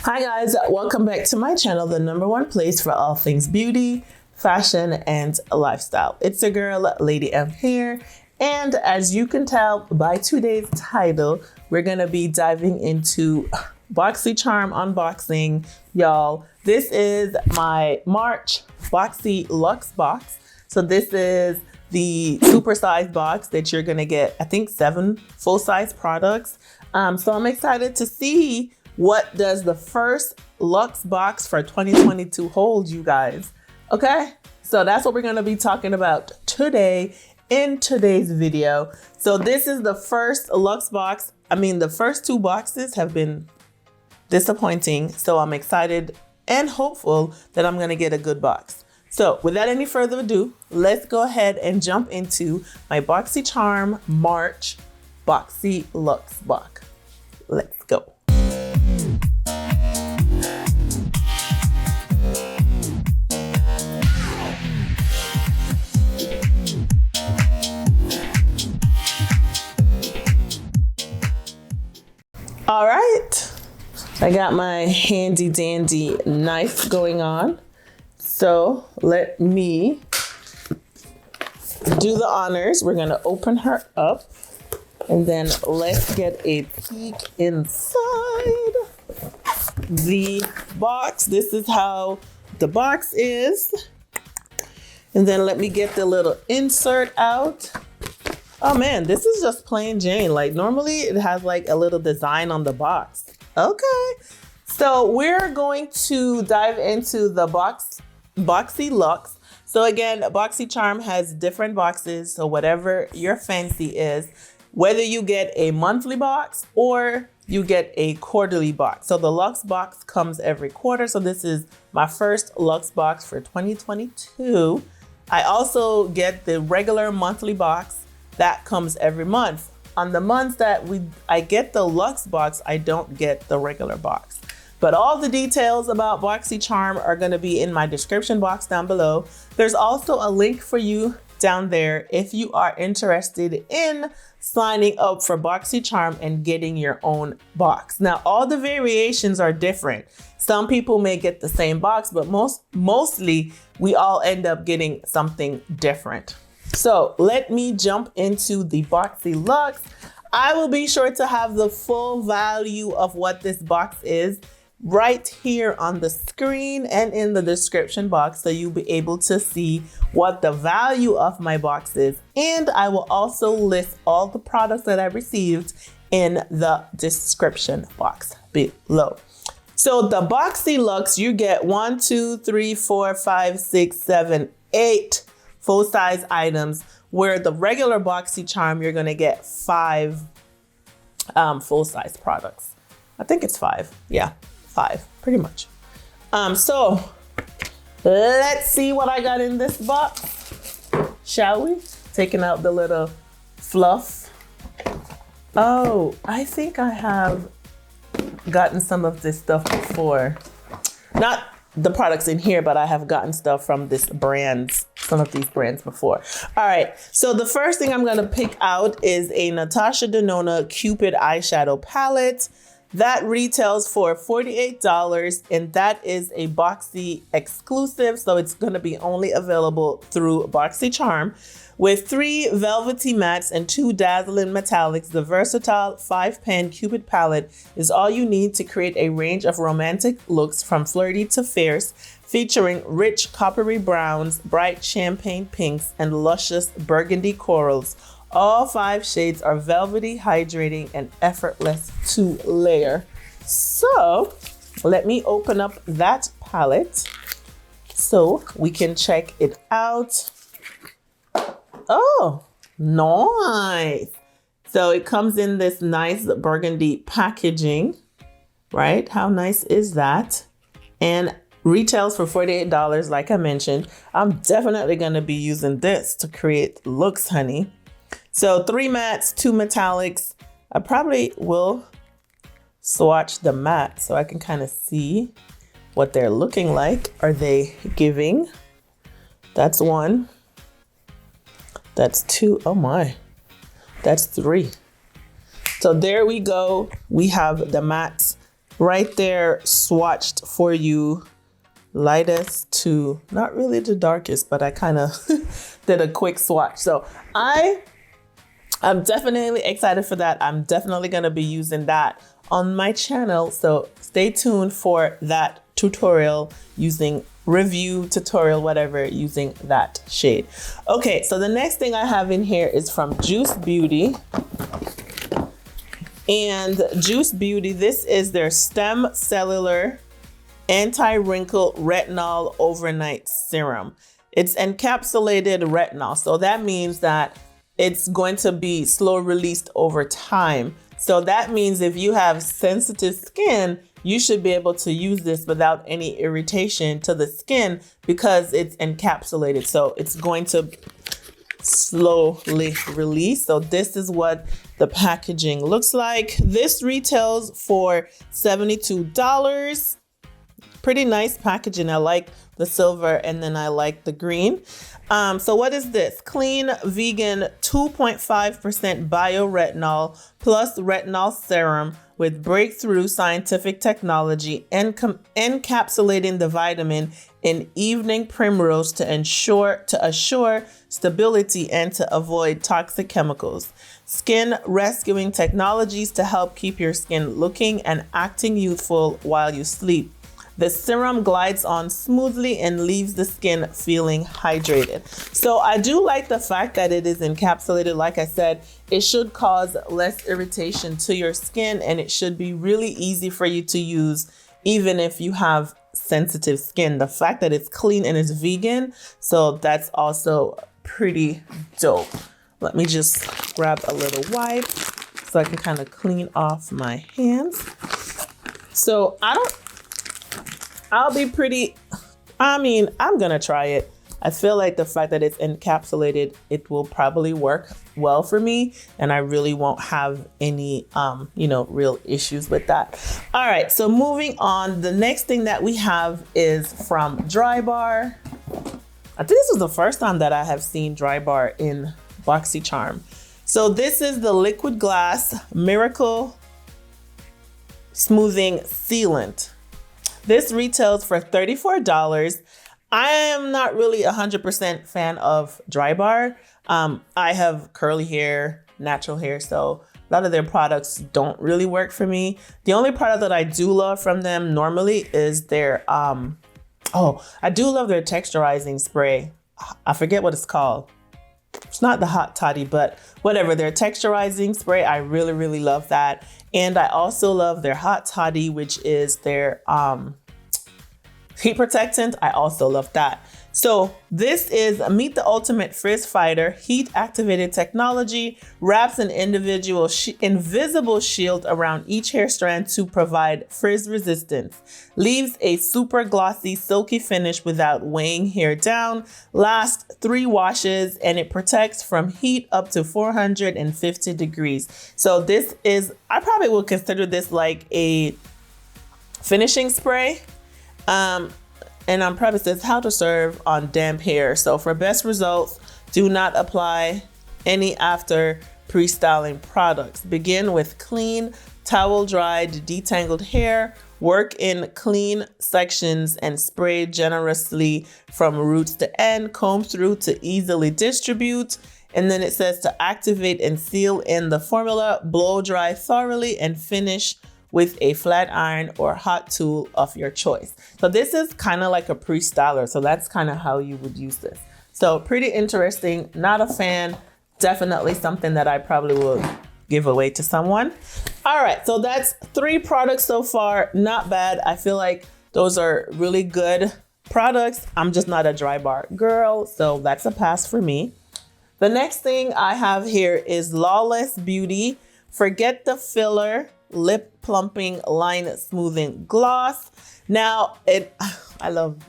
Hi guys, welcome back to my channel, the #1 place for all things beauty, fashion, and lifestyle. It's a girl, Lady M here, and as you can tell by today's title, we're gonna be diving into Boxycharm unboxing, y'all. This is my March BoxyLuxe Box. So this is the supersized box that you're gonna get, I think 7 full-size products. So I'm excited to see what does the first Luxe box for 2022 hold, you guys. Okay, so that's what we're gonna be talking about today in today's video. So this is the first Luxe box. I mean, the first 2 boxes have been disappointing. So I'm excited and hopeful that I'm gonna get a good box. So without any further ado, let's go ahead and jump into my Boxycharm March BoxyLuxe Box. Let's go. All right, I got my handy dandy knife going on. So let me do the honors. We're gonna open her up and then let's get a peek inside the box. This is how the box is. And then let me get the little insert out. Oh man, this is just plain Jane. Like normally it has like a little design on the box. Okay, so we're going to dive into the BoxyLuxe. So again, Boxycharm has different boxes. So whatever your fancy is, whether you get a monthly box or you get a quarterly box. So the Luxe box comes every quarter. So this is my first Luxe box for 2022. I also get the regular monthly box that comes every month. On the months that I get the Luxe box, I don't get the regular box. But all the details about Boxycharm are gonna be in my description box down below. There's also a link for you down there if you are interested in signing up for Boxycharm and getting your own box. Now, all the variations are different. Some people may get the same box, but mostly we all end up getting something different. So let me jump into the BoxyLuxe. I will be sure to have the full value of what this box is right here on the screen and in the description box, so you'll be able to see what the value of my box is. And I will also list all the products that I received in the description box below. So the BoxyLuxe, you get 1, 2, 3, 4, 5, 6, 7, 8 full-size items, where the regular Boxycharm, you're gonna get 5 full-size products. I think it's 5, yeah, 5, pretty much. So let's see what I got in this box, shall we? Taking out the little fluff. Oh, I think I have gotten some of this stuff before. Not the products in here, but I have gotten stuff from this brands, some of these brands before. All right, so the first thing I'm gonna pick out is a Natasha Denona Cupid eyeshadow palette. That retails for $48, and that is a Boxy exclusive, so it's gonna be only available through Boxycharm. With 3 velvety mattes and 2 dazzling metallics, the versatile 5-pan Cupid palette is all you need to create a range of romantic looks from flirty to fierce, featuring rich coppery browns, bright champagne pinks, and luscious burgundy corals. All 5 shades are velvety, hydrating, and effortless to layer. So let me open up that palette so we can check it out. Oh, nice. So it comes in this nice burgundy packaging, right? How nice is that? And retails for $48, like I mentioned. I'm definitely gonna be using this to create looks, honey. So 3 mattes, 2 metallics. I probably will swatch the matte so I can kind of see what they're looking like. Are they giving? That's 1. That's 2. Oh my, that's 3. So there we go. We have the mattes right there swatched for you, lightest to not really the darkest, but I kind of did a quick swatch. So I'm definitely excited for that. I'm definitely going to be using that on my channel. So stay tuned for that tutorial using review tutorial, whatever, using that shade. Okay, so the next thing I have in here is from Juice Beauty. And Juice Beauty, this is their Stem Cellular Anti-Wrinkle Retinol Overnight Serum. It's encapsulated retinol. So that means that it's going to be slow released over time. So that means if you have sensitive skin, you should be able to use this without any irritation to the skin because it's encapsulated. So it's going to slowly release. So this is what the packaging looks like. This retails for $72. Pretty nice packaging. I like the silver and then I like the green. So what is this? Clean, vegan, 2.5% bioretinol plus retinol serum with breakthrough scientific technology encapsulating the vitamin in evening primrose to assure stability and to avoid toxic chemicals. Skin rescuing technologies to help keep your skin looking and acting youthful while you sleep. The serum glides on smoothly and leaves the skin feeling hydrated. So I do like the fact that it is encapsulated. Like I said, it should cause less irritation to your skin and it should be really easy for you to use even if you have sensitive skin. The fact that it's clean and it's vegan, so that's also pretty dope. Let me just grab a little wipe so I can kind of clean off my hands. So I'm gonna try it. I feel like the fact that it's encapsulated, it will probably work well for me and I really won't have any, real issues with that. All right, so moving on, the next thing that we have is from Drybar. I think this is the first time that I have seen Drybar in Boxycharm. So this is the Liquid Glass Miracle Smoothing Sealant. This retails for $34. I am not really 100% fan of Drybar. I have curly hair, natural hair, so a lot of their products don't really work for me. The only product that I do love from them normally is their, I do love their texturizing spray. I forget what it's called. It's not the hot toddy, but whatever, their texturizing spray. I really, really love that. And I also love their hot toddy, which is their heat protectant. I also love that. So this is Meet the Ultimate Frizz Fighter. Heat activated technology wraps an invisible shield around each hair strand to provide frizz resistance. Leaves a super glossy, silky finish without weighing hair down. Lasts 3 washes and it protects from heat up to 450 degrees. So this is, I probably would consider this like a finishing spray. And on probably says how to serve on damp hair. So for best results, do not apply any after pre-styling products. Begin with clean, towel dried, detangled hair. Work in clean sections and spray generously from roots to end. Comb through to easily distribute. And then it says to activate and seal in the formula, blow dry thoroughly and finish with a flat iron or hot tool of your choice. So this is kind of like a pre-styler. So that's kind of how you would use this. So pretty interesting. Not a fan. Definitely something that I probably will give away to someone. All right, so that's 3 products so far. Not bad. I feel like those are really good products. I'm just not a Drybar girl, so that's a pass for me. The next thing I have here is Lawless Beauty Forget the Filler Lip Plumping Line Smoothing Gloss. Now, I love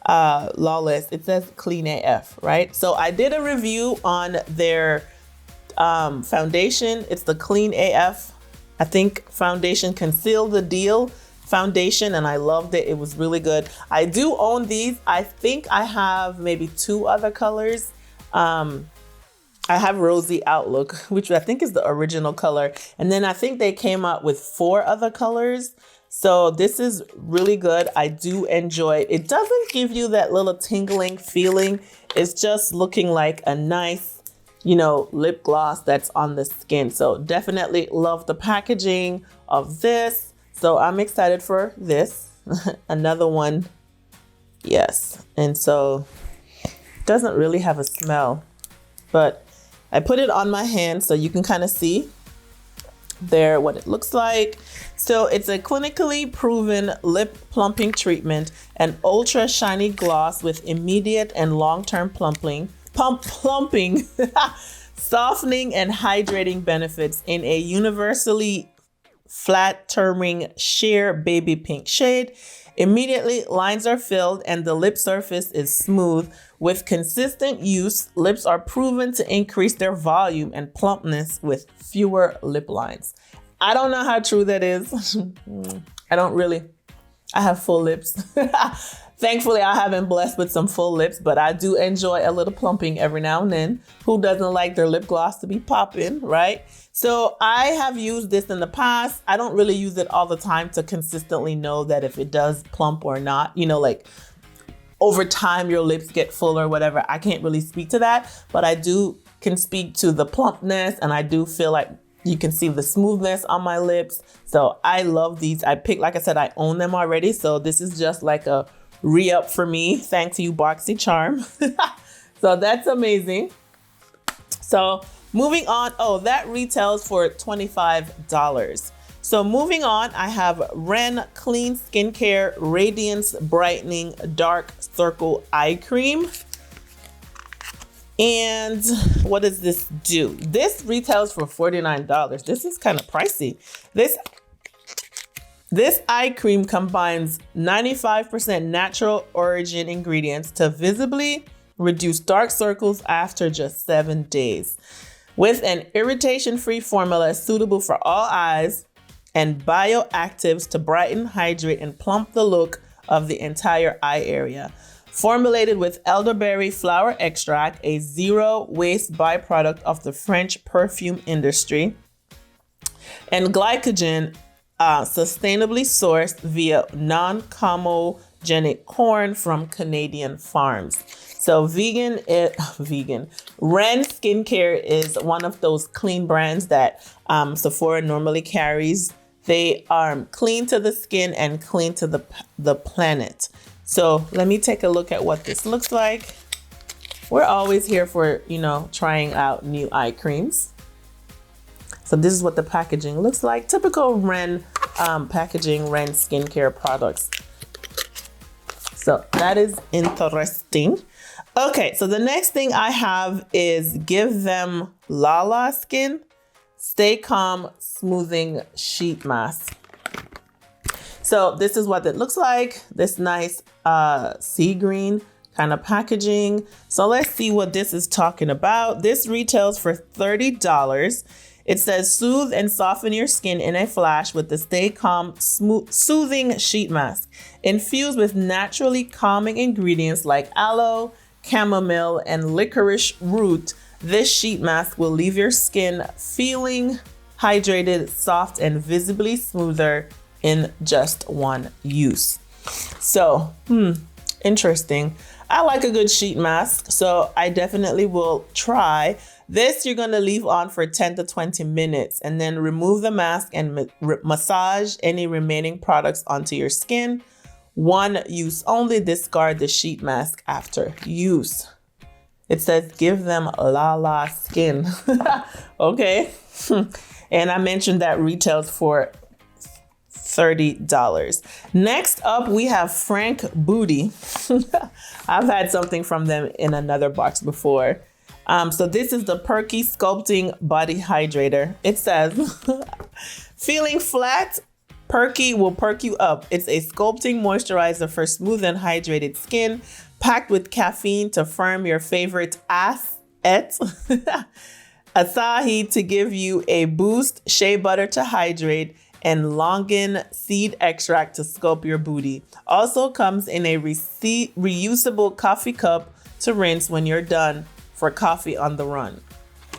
Lawless. It says clean AF, right? So I did a review on their foundation. It's the Clean AF, I think, foundation, Conceal the Deal foundation, and I loved it. It was really good. I do own these. I think I have maybe 2 other colors. I have Rosy Outlook, which I think is the original color. And then I think they came out with 4 other colors. So this is really good. I do enjoy it. It doesn't give you that little tingling feeling. It's just looking like a nice, you know, lip gloss that's on the skin. So definitely love the packaging of this. So I'm excited for this. Another one. Yes. And so it doesn't really have a smell, but I put it on my hand so you can kind of see there what it looks like. So it's a clinically proven lip plumping treatment, an ultra shiny gloss with immediate and long-term plumping, softening and hydrating benefits in a universally flattering sheer baby pink shade. Immediately, lines are filled and the lip surface is smooth. With consistent use, lips are proven to increase their volume and plumpness with fewer lip lines. I don't know how true that is. I have full lips. Thankfully, I haven't blessed with some full lips, but I do enjoy a little plumping every now and then. Who doesn't like their lip gloss to be popping, right? So I have used this in the past. I don't really use it all the time to consistently know that if it does plump or not. You know, like over time your lips get full or whatever. I can't really speak to that, but I can speak to the plumpness, and I do feel like you can see the smoothness on my lips. So I love these. Like I said, I own them already. So this is just like a re-up for me. Thanks to you, Boxycharm. So that's amazing. So moving on. Oh, that retails for $25. So moving on, I have Ren Clean Skincare Radiance Brightening Dark Circle Eye Cream. And what does this do? This retails for $49. This is kind of pricey. This eye cream combines 95% natural origin ingredients to visibly reduce dark circles after just 7 days. With an irritation-free formula suitable for all eyes and bioactives to brighten, hydrate, and plump the look of the entire eye area. Formulated with elderberry flower extract, a zero-waste byproduct of the French perfume industry, and glycogen, sustainably sourced via non-comogenic corn from Canadian farms. So vegan. Ren Skincare is one of those clean brands that Sephora normally carries. They are clean to the skin and clean to the planet. So let me take a look at what this looks like. We're always here for, trying out new eye creams. So this is what the packaging looks like. Typical Ren packaging, Ren skincare products. So that is interesting. Okay, so the next thing I have is Give Them Lala Skin Stay Calm Smoothing Sheet Mask. So this is what it looks like. This nice sea green kind of packaging. So let's see what this is talking about. This retails for $30. It says soothe and soften your skin in a flash with the Stay Calm Soothing Sheet Mask. Infused with naturally calming ingredients like aloe, chamomile, and licorice root, this sheet mask will leave your skin feeling hydrated, soft, and visibly smoother in just one use. So, interesting. I like a good sheet mask, so I definitely will try. This you're gonna leave on for 10 to 20 minutes and then remove the mask and massage any remaining products onto your skin. One use only. Discard the sheet mask after use. It says give them Lala Skin. Okay. And I mentioned that retails for $30. Next up, we have Frank Booty. I've had something from them in another box before. So this is the Perky Sculpting Body Hydrator. It says, feeling flat? Perky will perk you up. It's a sculpting moisturizer for smooth and hydrated skin, packed with caffeine to firm your favorite assets. Acai to give you a boost, shea butter to hydrate, and longan seed extract to sculpt your booty. Also comes in a reusable coffee cup to rinse when you're done for coffee on the run.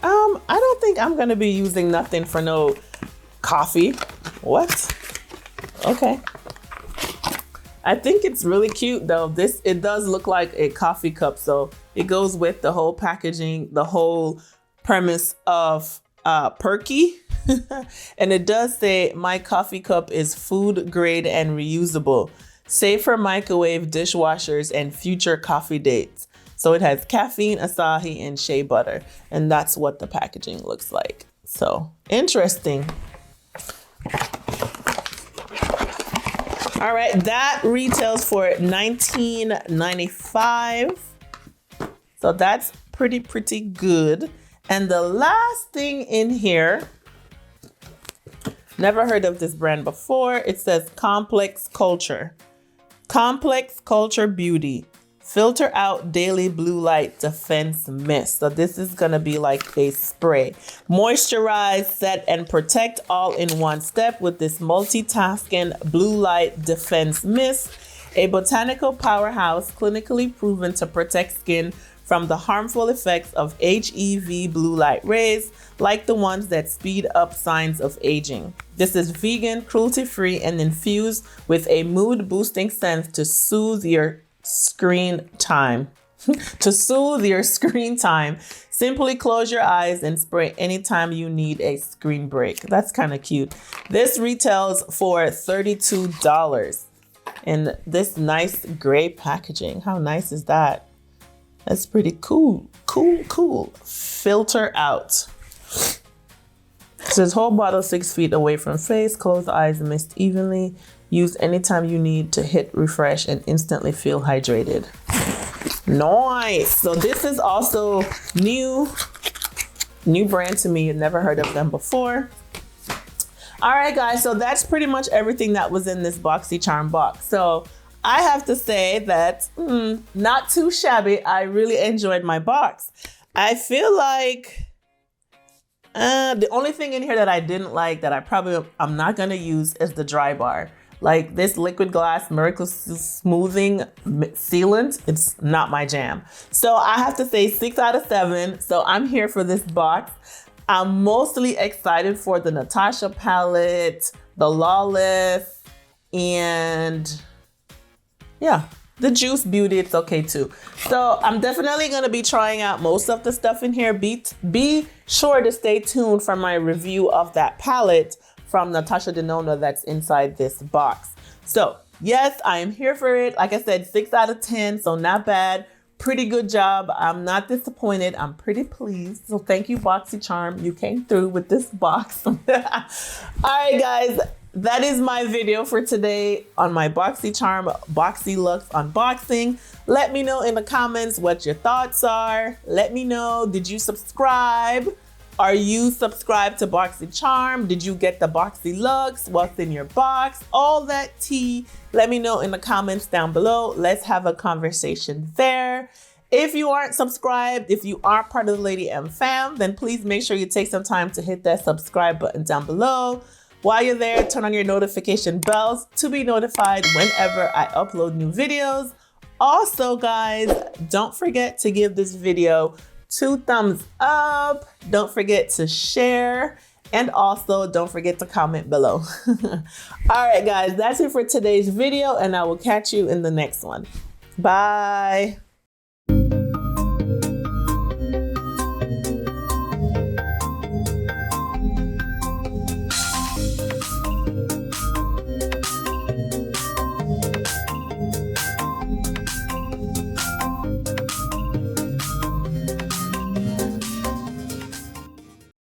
I don't think I'm gonna be using nothing for no coffee. What? Okay. I think it's really cute though. It does look like a coffee cup, so it goes with the whole packaging, the whole premise of Perky. And it does say, my coffee cup is food grade and reusable, safe for microwave, dishwashers, and future coffee dates. So it has caffeine, acai, and shea butter. And that's what the packaging looks like. So interesting. All right, that retails for $19.95. So that's pretty good. And the last thing in here, never heard of this brand before. It says Complex Culture. Complex Culture Beauty. Filter out daily blue light defense mist. So this is gonna be like a spray. Moisturize, set, and protect all in one step with this multitasking blue light defense mist. A botanical powerhouse clinically proven to protect skin from the harmful effects of HEV blue light rays, like the ones that speed up signs of aging. This is vegan, cruelty-free, and infused with a mood-boosting scent to soothe your screen time. To soothe your screen time, simply close your eyes and spray anytime you need a screen break. That's kind of cute. This retails for $32 in this nice gray packaging. How nice is that? That's pretty cool. Cool. Filter out. It says whole bottle 6 feet away from face. Close eyes, mist evenly. Use anytime you need to hit refresh and instantly feel hydrated. Nice. So this is also new brand to me. I've never heard of them before. All right, guys. So that's pretty much everything that was in this Boxycharm box. So I have to say that not too shabby. I really enjoyed my box. I feel like the only thing in here that I didn't like that I'm not gonna use is the dry bar. Like this liquid glass miracle smoothing sealant, it's not my jam. So I have to say 6 out of 7. So I'm here for this box. I'm mostly excited for the Natasha palette, the Lawless, and yeah, the Juice Beauty, it's okay too. So I'm definitely gonna be trying out most of the stuff in here. Be sure to stay tuned for my review of that palette from Natasha Denona that's inside this box. So yes, I am here for it. Like I said, 6 out of 10, so not bad. Pretty good job. I'm not disappointed. I'm pretty pleased. So thank you, Boxycharm. You came through with this box. All right, guys. That is my video for today on my Boxycharm BoxyLuxe unboxing. Let me know in the comments what your thoughts are. Let me know, did you subscribe? Are you subscribed to Boxycharm? Did you get the BoxyLuxe? What's in your box? All that tea. Let me know in the comments down below. Let's have a conversation there. If you aren't subscribed, if you aren't part of the Lady M fam, then please make sure you take some time to hit that subscribe button down below. While you're there, turn on your notification bells to be notified whenever I upload new videos. Also, guys, don't forget to give this video 2 thumbs up. Don't forget to share. And also, don't forget to comment below. All right, guys, that's it for today's video, and I will catch you in the next one. Bye.